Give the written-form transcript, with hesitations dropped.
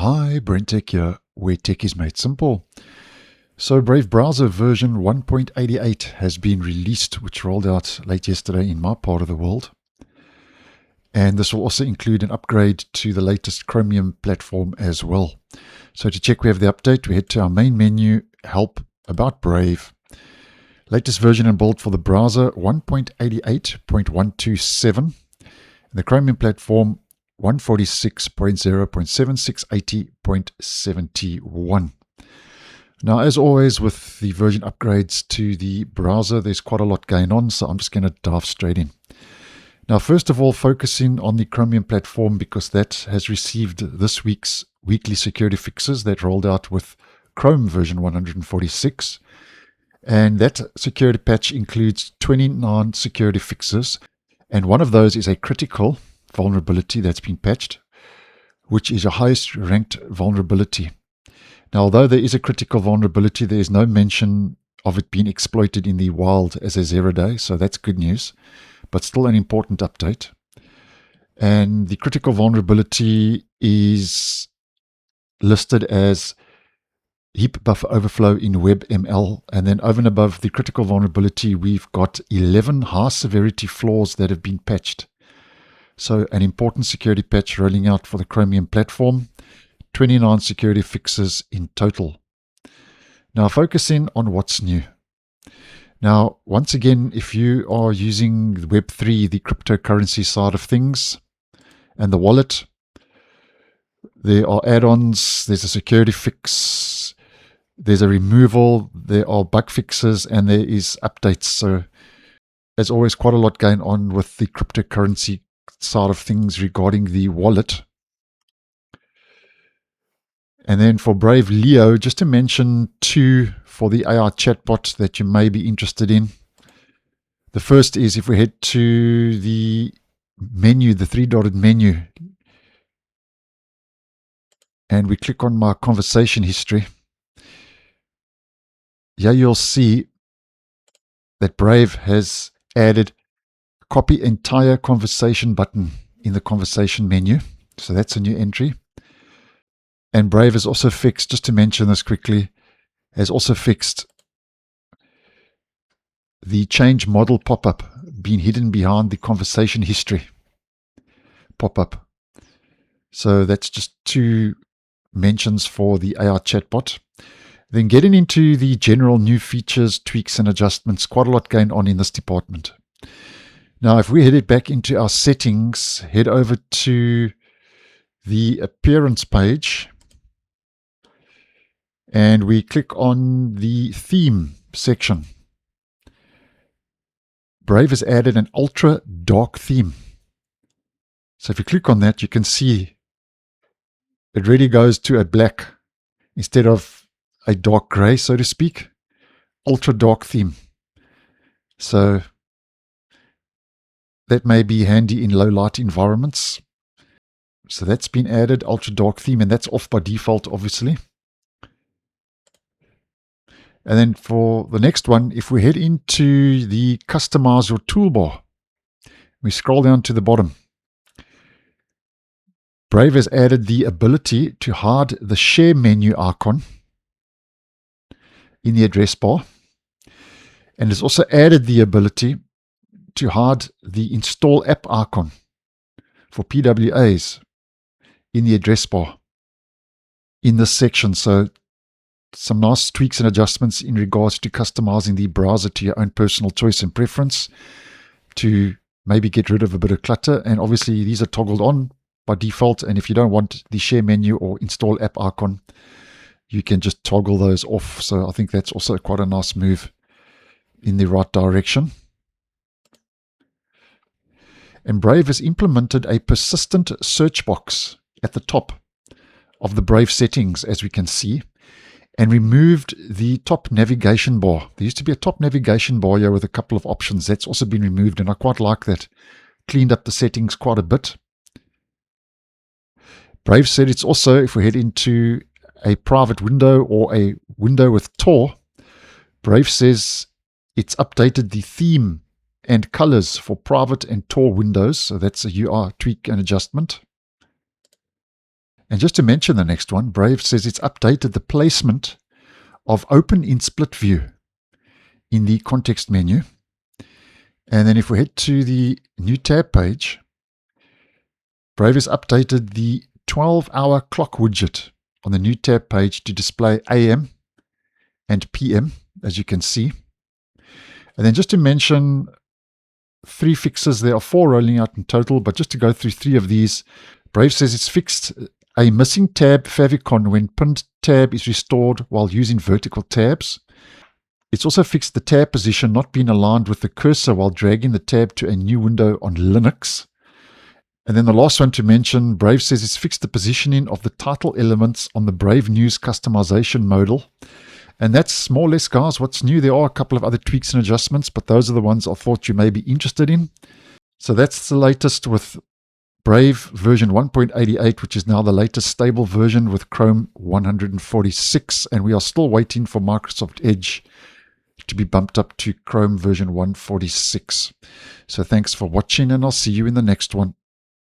Hi, BrenTech here, where tech is made simple. So Brave browser version 1.88 has been released, which rolled out late yesterday in my part of the world. And this will also include an upgrade to the latest Chromium platform as well. So to check we have the update, we head to our main menu, Help, About Brave. Latest version and build for the browser 1.88.127. The Chromium platform 146.0.7680.71. Now, as always with the version upgrades to the browser, there's quite a lot going on, so I'm just going to dive straight in. Now, first of all, focusing on the Chromium platform because that has received this week's weekly security fixes that rolled out with Chrome version 146. And that security patch includes 29 security fixes, and one of those is a critical vulnerability that's been patched, which is a highest ranked vulnerability. Now, although there is a critical vulnerability, there is no mention of it being exploited in the wild as a 0-day, so that's good news, but still an important update. And the critical vulnerability is listed as heap buffer overflow in WebML, and then over and above the critical vulnerability, we've got 11 high severity flaws that have been patched. So an important security patch rolling out for the Chromium platform, 29 security fixes in total. Now focusing on what's new. Now, once again, if you are using Web3, the cryptocurrency side of things, and the wallet, there are add-ons, there's a security fix, there's a removal, there are bug fixes, and there is updates. So there's always quite a lot going on with the cryptocurrency side of things regarding the wallet. And then for Brave Leo, just to mention two for the AI chatbot that you may be interested in. The first is if we head to the menu, the three-dotted menu, and we click on my conversation history, here you'll see that Brave has added copy entire conversation button in the conversation menu. So that's a new entry. And Brave has also fixed, just to mention this quickly, has also fixed the change model pop-up being hidden behind the conversation history pop-up. So that's just two mentions for the AI chatbot. Then getting into the general new features, tweaks and adjustments, quite a lot going on in this department. Now, if we headed back into our settings, head over to the appearance page, and we click on the theme section. Brave has added an ultra dark theme. So if you click on that, you can see it really goes to a black instead of a dark gray, so to speak. Ultra dark theme. So that may be handy in low light environments. So that's been added, ultra dark theme, and that's off by default, obviously. And then for the next one, if we head into the Customize Your Toolbar, we scroll down to the bottom. Brave has added the ability to hide the Share menu icon in the address bar. And has also added the ability to hide the Install App icon for PWAs in the address bar in this section. So some nice tweaks and adjustments in regards to customizing the browser to your own personal choice and preference to maybe get rid of a bit of clutter. And obviously these are toggled on by default. And if you don't want the share menu or install app icon, you can just toggle those off. So I think that's also quite a nice move in the right direction. And Brave has implemented a persistent search box at the top of the Brave settings, as we can see, and removed the top navigation bar. There used to be a top navigation bar here with a couple of options. That's also been removed, and I quite like that. Cleaned up the settings quite a bit. Brave said it's also, if we head into a private window or a window with Tor, Brave says it's updated the theme and colors for private and Tor windows. So that's a UI tweak and adjustment. And just to mention the next one, Brave says it's updated the placement of open in split view in the context menu. And then if we head to the new tab page, Brave has updated the 12-hour clock widget on the new tab page to display AM and PM, as you can see. And then just to mention 3 fixes, there are 4 rolling out in total, but just to go through 3 of these, Brave says it's fixed a missing tab favicon when pinned tab is restored while using vertical tabs. It's also fixed the tab position not being aligned with the cursor while dragging the tab to a new window on Linux. And then the last one to mention, Brave says it's fixed the positioning of the title elements on the Brave News customization modal. And that's more or less, guys, what's new. There are a couple of other tweaks and adjustments, but those are the ones I thought you may be interested in. So that's the latest with Brave version 1.88, which is now the latest stable version with Chrome 146. And we are still waiting for Microsoft Edge to be bumped up to Chrome version 146. So thanks for watching, and I'll see you in the next one.